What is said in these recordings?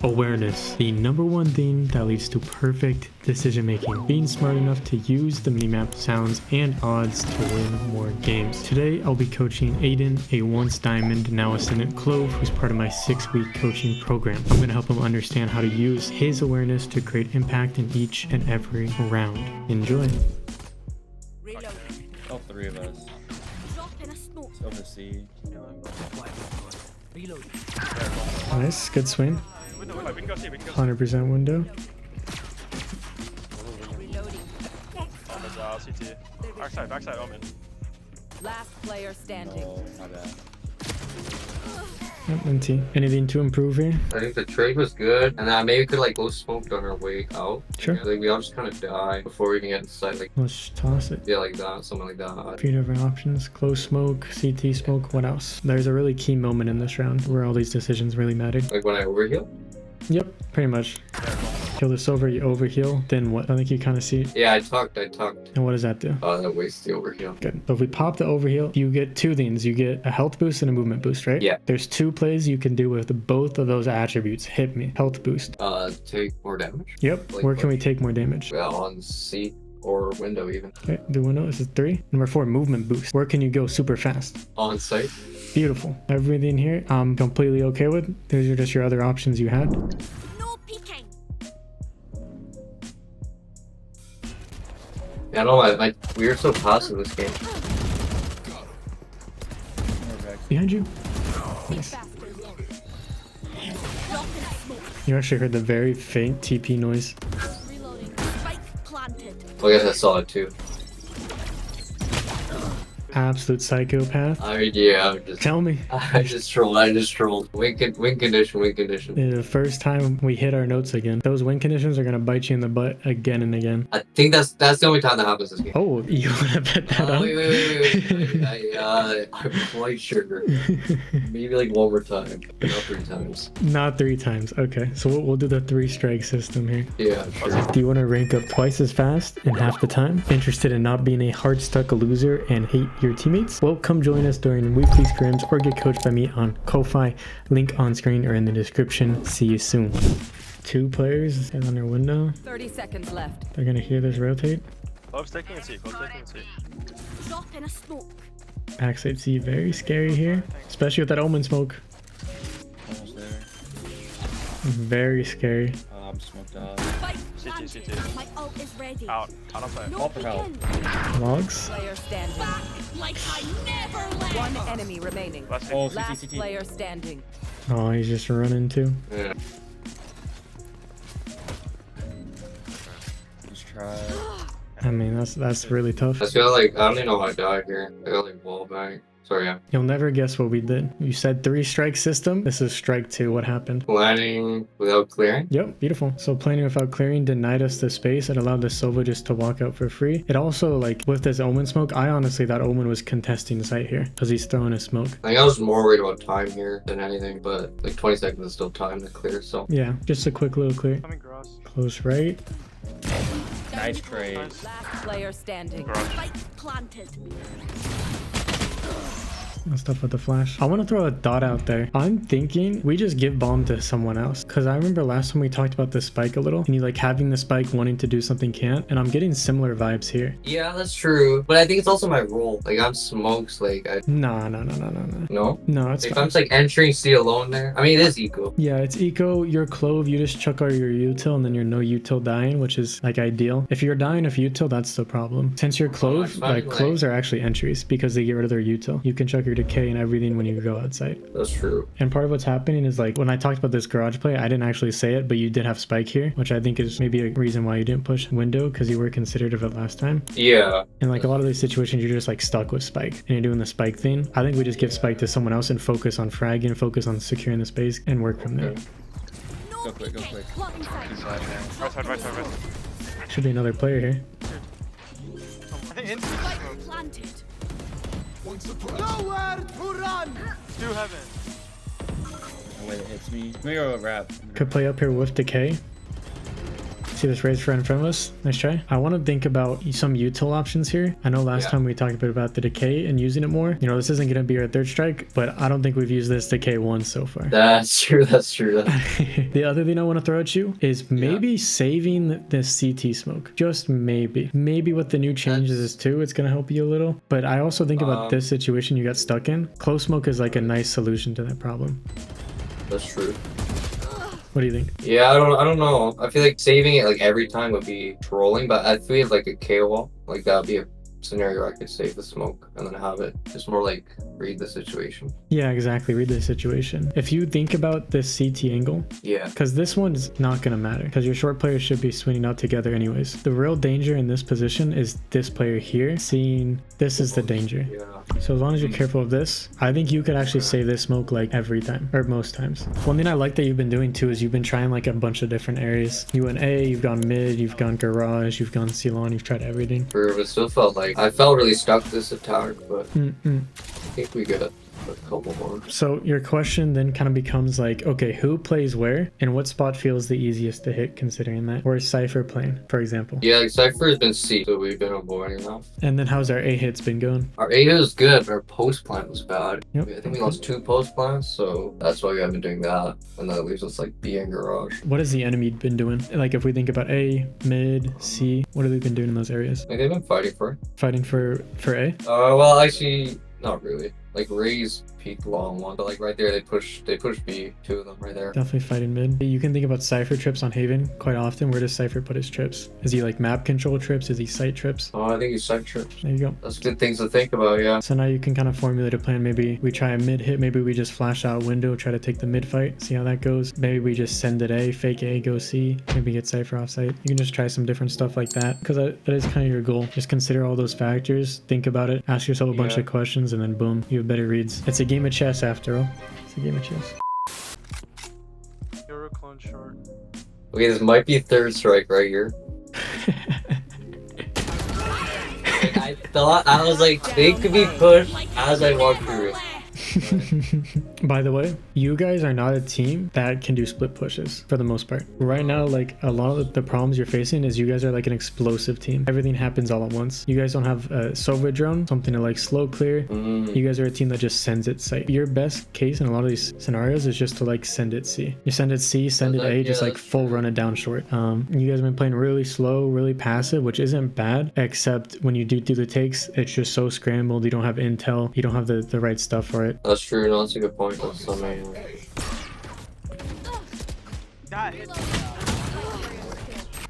Awareness, the #1 thing that leads to perfect decision making. Being smart enough to use the minimap sounds and odds to win more games. Today I'll be coaching Aiden, a once diamond, now ascendant clove, who's part of my 6-week coaching program. I'm going to help him understand how to use his awareness to create impact in each and every round. Enjoy. All three of us. It's over C. Nice, good swing. 100% window. Backside, Omen. Last player standing. Oh, my bad. Yep, NT. Anything to improve here? I think the trade was good, and then maybe we could like go smoked on our way out. Sure. Yeah, like we all just kind of die before we can get inside. Like Let's just toss it. yeah, like that, something like that. 3 different options. Close smoke, CT smoke, what else? There's a really key moment in this round where all these decisions really mattered. Like when I overheal. Yep, pretty much. Kill this over, you overheal, then what? I think you kind of see. Yeah, I talked. And what does that do? That wastes the overheal. Good. So if we pop the overheal, you get 2 things. You get a health boost and a movement boost, right? Yeah. There's 2 plays you can do with both of those attributes. Hit me. Health boost. Take more damage. Yep. Like Where can what? we take more damage? Well, on seat or window even. Okay, do window. This is 3. Number 4, movement boost. Where can you go super fast? On site. Beautiful. Everything here I'm completely okay with. These are just your other options you had. No peeking. Yeah, I don't know. We are so passive this game. Behind you. Nice. You actually heard the very faint TP noise. Reloading. Spike planted. I guess I saw it too. Absolute psychopath. Yeah, I'm just. Tell me. I just trolled. Win condition. The first time we hit our notes again. Those win conditions are gonna bite you in the butt again and again. I think that's the only time that happens this game. Oh, you wanna bet that up? Wait. I'm quite sure. Maybe like one more time, not 3 times. Not 3 times. Okay, so we'll do the 3 strike system here. Yeah, sure. Do you want to rank up twice as fast in half the time? Interested in not being a hard stuck loser and hate your teammates? Well, come join us during weekly scrims or get coached by me on Ko-Fi. Link on screen or in the description. See you soon. 2 players on their window. 30 seconds left. They're gonna hear this rotate. Clove's taking a C. Drop in a smoke. Backside C, very scary here, especially with that omen smoke. Almost there. Very scary. I'm smoked out. Spike CT. planted. My ult is ready. Out outside. No All for help. peeking. Logs. Player standing. Back like I never left. One enemy remaining. Last Oh, Last CT. player standing. Oh, he's just running too. Yeah. Let's try. I mean, that's really tough. I feel like I don't even know how I died here. I got like wall bang. Sorry, yeah. You'll never guess what we did. You said 3 strike system. This is strike 2. What happened? Planning without clearing. Yep, beautiful. So planning without clearing denied us the space. It allowed the Sova just to walk out for free. It also, like, with this Omen smoke, I honestly thought Omen was contesting site here because he's throwing a smoke. I think I was more worried about time here than anything, but like 20 seconds is still time to clear, so. Yeah, just a quick little clear. Coming cross. Close right. Nice trade. Last player standing. Garage. Spike planted. Stuff with the flash. I want to throw a thought out there. I'm thinking we just give bomb to someone else, because I remember last time we talked about the spike a little and you like having the spike wanting to do something can't, and I'm getting similar vibes here. Yeah, that's true. But I think it's also my role. Like I'm smokes, like I No, no. it's If fine. I'm just like entering C alone there. I mean it is eco. Yeah, it's eco. Your clove, you just chuck all your util and then you're no util dying, which is like ideal. If you're dying of util, that's the problem. Since your clove, fine, like cloves are actually entries because they get rid of their util. You can chuck your decay and everything when you go outside. That's true. And part of what's happening is like when I talked about this garage play, I didn't actually say it, but you did have spike here, which I think is maybe a reason why you didn't push window, because you were considerate of it last time. Yeah. And like a lot of these situations, you're just like stuck with spike and you're doing the spike thing. I think we just give spike to someone else and focus on fragging, focus on securing the space and work from there. No Go quick. peeking. Blocking sight. Right side. Should be another player here. I think in. Spike planted. Nowhere to run! To heaven. The way it hits me. Let me go wrap. Could play up here with decay. See this raise right in front of us? Nice try. I want to think about some util options here. I know last time we talked a bit about the decay and using it more. You know, this isn't going to be our third strike, but I don't think we've used this decay once so far. That's true. That's true. The other thing I want to throw at you is maybe saving this CT smoke. Just maybe. Maybe with the new changes too, it's going to help you a little. But I also think about this situation you got stuck in. Close smoke is like a nice solution to that problem. That's true. What do you think? Yeah, I don't know. I feel like saving it like every time would be trolling, but I feel like a KO, like that would be a scenario where I could save the smoke and then have it just more like read the situation. Yeah, exactly. Read the situation. If you think about this CT angle, because this one's not going to matter because your short players should be swinging out together anyways. The real danger in this position is this player here seeing this is the danger. So as long as you're careful of this, I think you could actually save this smoke like every time or most times. One thing I like that you've been doing too is you've been trying like a bunch of different areas. You went A, you've gone mid, you've gone garage, you've gone Ceylon, you've tried everything. It still felt like I felt really stuck this attack, but I think we got a couple more. So your question then kind of becomes like, okay, who plays where and what spot feels the easiest to hit considering that? Where's Cypher playing, for example? Yeah, like Cypher has been C, so we've been avoiding that. And then how's our A hits been going? Our A hit was good, but our post plant was bad. Yep. I think we lost 2 post plants, so that's why we haven't been doing that. And that leaves us like B and garage. What has the enemy been doing? Like if we think about A, mid, C, what have they been doing in those areas? Like they've been fighting for it. Fighting for A? Well, actually, not really. Like Ray's peak long one, but like right there they push B, 2 of them right there. Definitely fighting mid. You can think about Cypher trips on Haven quite often. Where does Cypher put his trips? Is he like map control trips? Is he site trips? Oh, I think he's site trips. There you go. That's good things to think about, yeah. So now you can kind of formulate a plan. Maybe we try a mid hit. Maybe we just flash out window, try to take the mid fight, see how that goes. Maybe we just send it A, fake A, go C. Maybe get Cypher off site. You can just try some different stuff like that because that is kind of your goal. Just consider all those factors, think about it, ask yourself a bunch of questions, and then boom, you have better reads. It's a game of chess after all. It's a game of chess. You're a clone short. Okay, this might be third strike right here. I thought, I was like, they could be pushed as I walk through it. By the way, you guys are not a team that can do split pushes for the most part. Right now, like a lot of the problems you're facing is you guys are like an explosive team. Everything happens all at once. You guys don't have a Sova drone, something to like slow clear. You guys are a team that just sends it sight. Your best case in a lot of these scenarios is just to like send it C. You send it C, send it A, just like full run it down short. You guys have been playing really slow, really passive, which isn't bad, except when you do the takes, it's just so scrambled. You don't have intel. You don't have the right stuff for it. That's true. No, that's a good point. That's so many.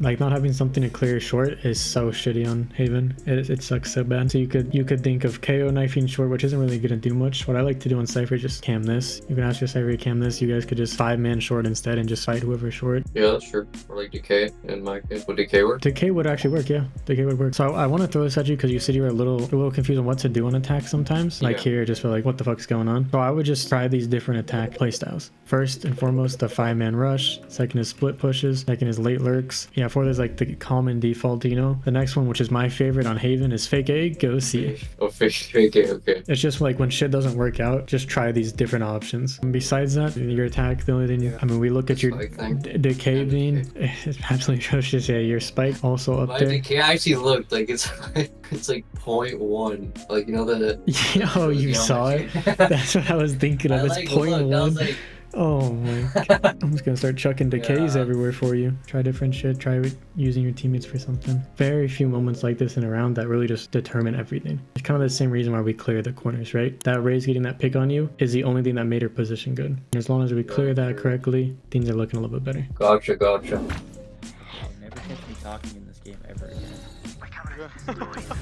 Like not having something to clear short is so shitty on Haven. It sucks so bad. So you could think of KO knifing short, which isn't really gonna do much. What I like to do on Cypher, just cam this. You can ask your Cypher to cam this. You guys could just 5-man short instead and just fight whoever's short. Yeah, that's true. Or like decay in my case. Would decay work? Decay would actually work, yeah. Decay would work. So I want to throw this at you because you said you were a little confused on what to do on attack sometimes. Like here, just feel like what the fuck's going on. So I would just try these different attack playstyles. First and foremost, the 5-man rush. Second is split pushes. Second is late lurks. Yeah, fourth is like the common default, you know. The next one, which is my favorite on Haven, is fake A, go C. Oh, fake A, okay. It's just like when shit doesn't work out, just try these different options. And besides that, your attack, the only thing, I mean, we look at your decay being, it's absolutely atrocious. Yeah, your spike also up there. My decay actually looked like it's like 0.1. Like, you know the... Yeah, oh, you saw it? That's what I was thinking of. It's 0.1. Oh my god. I'm just gonna start chucking decays everywhere for you. Try different shit. Try using your teammates for something. Very few moments like this in a round that really just determine everything. It's kind of the same reason why we clear the corners, right? That Ray's getting that pick on you is the only thing that made her position good. And as long as we clear that correctly, things are looking a little bit better. Gotcha. Never catch me talking in this game ever again.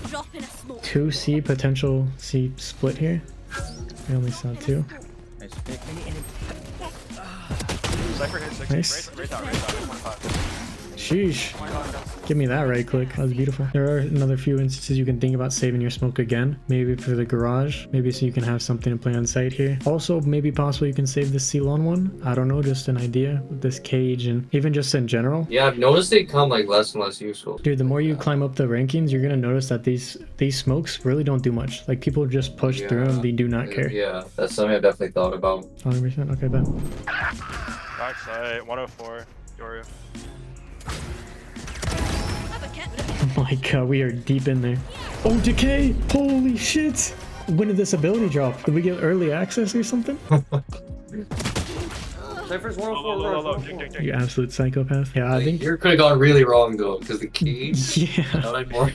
Drop in a smoke. 2 C potential C split here. I only saw 2. Nice pick. Cypher hit 6. Nice. Raise out. 25. Sheesh. Oh my god, guys. Give me that right click. That was beautiful. There are another few instances you can think about saving your smoke again. Maybe for the garage. Maybe so you can have something to play on site here. Also, maybe possible you can save the Ceylon one. I don't know, just an idea with this cage and even just in general. Yeah, I've noticed they become like less and less useful. Dude, the more you climb up the rankings, you're gonna notice that these smokes really don't do much. Like people just push through them, they do not care. Yeah, that's something I've definitely thought about. 100%. Okay, bet. Backside, 104. Yoru. Oh my god, we are deep in there. Oh, decay! Holy shit! When did this ability drop? Did we get early access or something? Cypher's 104. You absolute psychopath. Yeah, I Like, think. you could have gone really wrong though, because the cage. Yeah. I thought I'd more.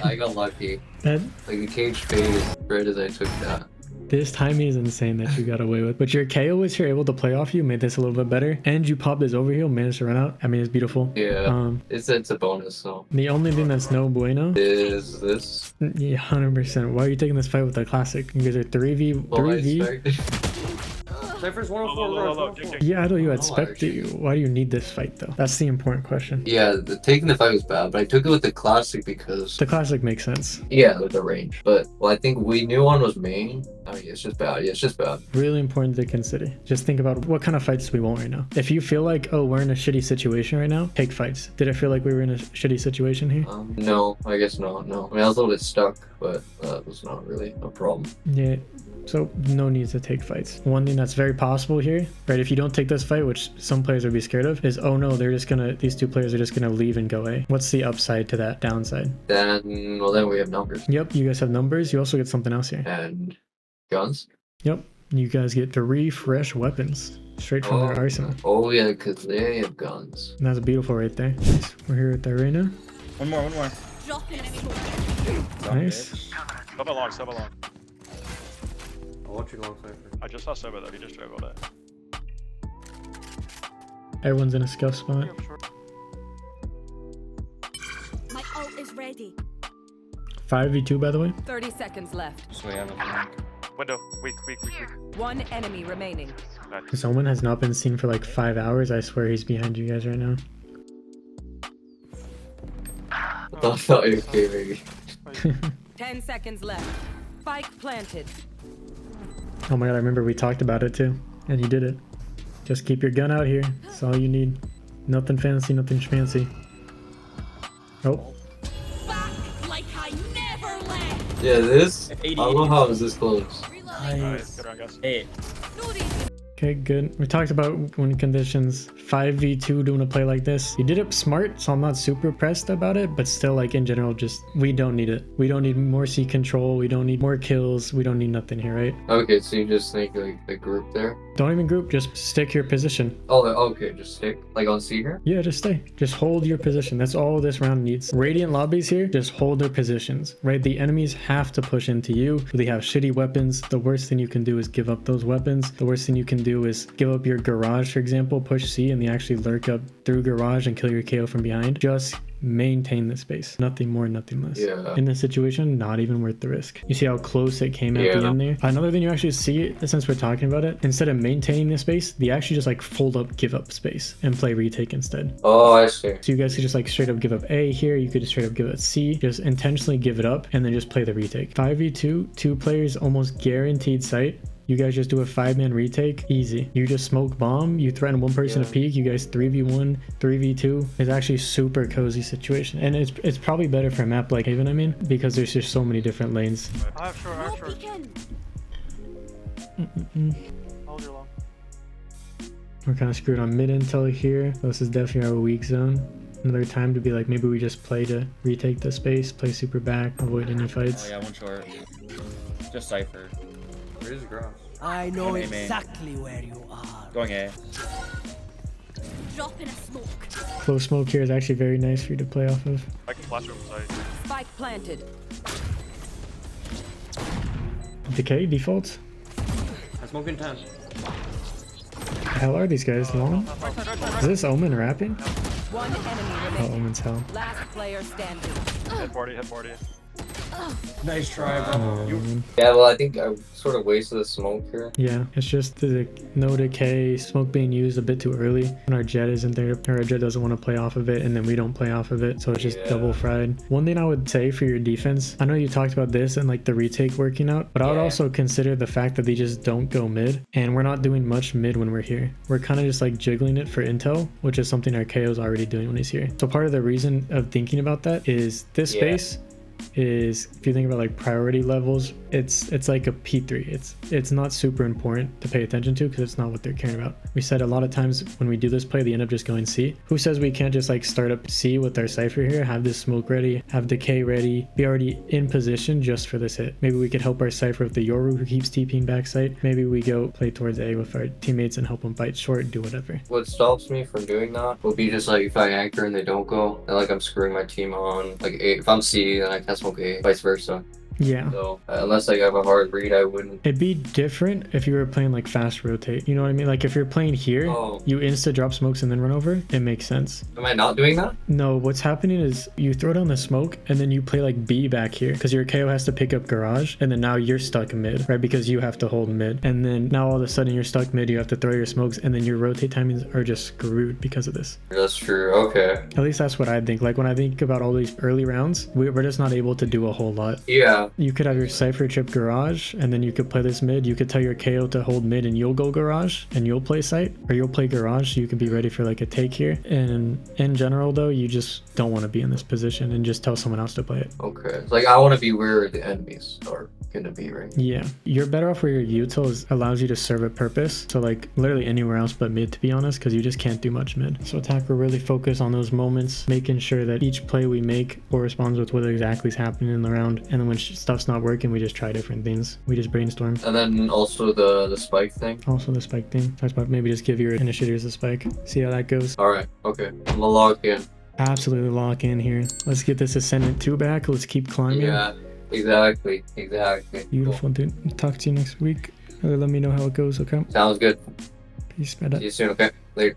I got lucky. That Like the cage faded right as I took that. this timing is insane that you got away with. But your KO was here able to play off you, made this a little bit better, and you popped this overheal, managed to run out. I mean, it's beautiful. Yeah. It's a bonus. So The only thing that's no bueno is this. Yeah, 100%. Why are you taking this fight with the classic? You guys are 3v. Well, I 3v? expected. Cypher's 104. Yeah, I know you had Oh, expected. actually. Why do you need this fight though? That's the important question. Yeah, taking the fight was bad, but I took it with the classic because The classic makes sense. yeah, with the range. But well, I think we knew one was main. I mean, it's just bad. Yeah, it's just bad. Really important to consider. Just think about what kind of fights we want right now. If you feel like, oh, we're in a shitty situation right now, take fights. Did I feel like we were in a shitty situation here? No, I guess not. No, I mean I was a little bit stuck, but that was not really a problem. Yeah. So no need to take fights. One thing that's very possible here, right? If you don't take this fight, which some players would be scared of, is oh no, these two players are just gonna leave and go A. What's the upside to that downside? Then we have numbers Yep, you guys have numbers. You also get something else here. and guns. Yep, you guys get 3 fresh weapons straight from their arsenal. Oh yeah, because they have guns. And that's beautiful right there. Nice. We're here with the arena. One more. Drop in a smoke. Nice. Sub along. I'll watch you go on Cypher. I just saw Soba though, he just drove all day. Everyone's in a scuff spot. Yeah, sure. My ult is ready. 5v2 by the way. 30 seconds left. So we have a flank. Window, weak. One enemy remaining. This Omen has not been seen for like 5 hours. I swear he's behind you guys right now. I thought it was maybe. 10 seconds left. Spike planted. Oh my god, I remember we talked about it too. And you did it. Just keep your gun out here. That's all you need. Nothing fancy, nothing schmancy. Oh. Back like I never left. Yeah, this. I 80. don't know how it was this close. Nice. Good round, guys. Hey, No reason. Okay, good. We talked about win conditions. 5v2 doing a play like this. You did it smart, so I'm not super pressed about it, but still, like, in general, just, we don't need it. We don't need more C control. We don't need more kills. We don't need nothing here, right? Okay, so you just think like a group there. Don't even group, just stick your position. Oh, okay, just stick like on C here. Yeah, just stay. Just hold your position. That's all this round needs. Radiant lobbies here, just hold their positions, right? The enemies have to push into you. They have shitty weapons. The worst thing you can do is give up those weapons. The worst thing you can do is give up your garage, for example, push C, and they actually lurk up through garage and kill your KO from behind. Just maintain the space. Nothing more, nothing less. Yeah. In this situation, not even worth the risk. You see how close it came at the Yeah. end there? Another thing you actually see, since we're talking about it, instead of maintaining the space, they actually just like fold up, give up space and play retake instead. Oh, I see. So you guys could just like straight up give up A here. You could just straight up give up C. Just intentionally give it up and then just play the retake. 5v2, 2 players, almost guaranteed sight. You guys just do a 5-man retake, easy. You just smoke bomb, you threaten one person to peek, you guys 3v1, 3v2. It's actually super cozy situation. And it's probably better for a map like Haven, I mean, because there's just so many different lanes. I have short, No peeking. Hold your long. We're kind of screwed on mid intel here. This is definitely our weak zone. Another time to be like, maybe we just play to retake the space, play super back, avoid any fights. oh yeah, one short. Just Cypher. Where's the grass? I know Main, main. exactly where you are. Going A. Drop in a smoke. Close smoke here is actually very nice for you to play off of. I can flash room side. Spike planted. Decay defaults? I'm smoking 10. The hell are these guys? Long? Is this Omen rapping? One enemy Oh, remaining. Omen's hell. Last player standing. Head 40. Nice try, bro. Oh, man. Yeah, well, I think I sort of wasted the smoke here. Yeah, it's just the no decay, smoke being used a bit too early. And our jet isn't there, or our jet doesn't want to play off of it, and then we don't play off of it, so it's just double fried. One thing I would say for your defense, I know you talked about this and like the retake working out, but I would also consider the fact that they just don't go mid, and we're not doing much mid when we're here. We're kind of just like jiggling it for intel, which is something our KO's already doing when he's here. So part of the reason of thinking about that is this space is, if you think about like priority levels, it's like a P3. It's not super important to pay attention to because it's not what they're caring about. We said a lot of times when we do this play, they end up just going C. Who says we can't just like start up C with our Cypher here, have this smoke ready, have decay ready, be already in position just for this hit. Maybe we could help our Cypher with the Yoru who keeps TPing backside. Maybe we go play towards A with our teammates and help them bite short, do whatever. What stops me from doing that will be just like if I anchor and they don't go, then like I'm screwing my team on. Like A, if I'm C, then I can't smoke A, vice versa. Yeah. So unless like I have a hard read, I wouldn't. It'd be different if you were playing like fast rotate. You know what I mean? Like if you're playing here, you insta drop smokes and then run over, it makes sense. Am I not doing that? No, what's happening is you throw down the smoke and then you play like B back here because your KO has to pick up garage and then now you're stuck mid, right? Because you have to hold mid. And then now all of a sudden you're stuck mid, you have to throw your smokes and then your rotate timings are just screwed because of this. That's true. Okay. At least that's what I think. Like when I think about all these early rounds, we're just not able to do a whole lot. Yeah. You could have your Cypher trip garage and then you could play this mid. You could tell your KO to hold mid and you'll go garage and you'll play site, or you'll play garage so you could be ready for like a take here. And in general though, you just don't want to be in this position and just tell someone else to play it. Okay. It's like I want to be where the enemies are gonna be, right? Yeah, you're better off where your util allows you to serve a purpose. So like literally anywhere else but mid, to be honest, because you just can't do much mid. So attacker really focus on those moments, making sure that each play we make corresponds with what exactly is happening in the round. And then when stuff's not working, we just try different things. We just brainstorm. And then also the spike thing. Also the spike thing. Talks about maybe just give your initiators a spike. See how that goes. All right. Okay. I'm gonna log in. Absolutely lock in here. Let's get this Ascendant 2 back. Let's keep climbing. Yeah. Exactly. Beautiful, dude. Talk to you next week. Let me know how it goes, okay? Sounds good. Peace, brother. See you soon. Okay. Later.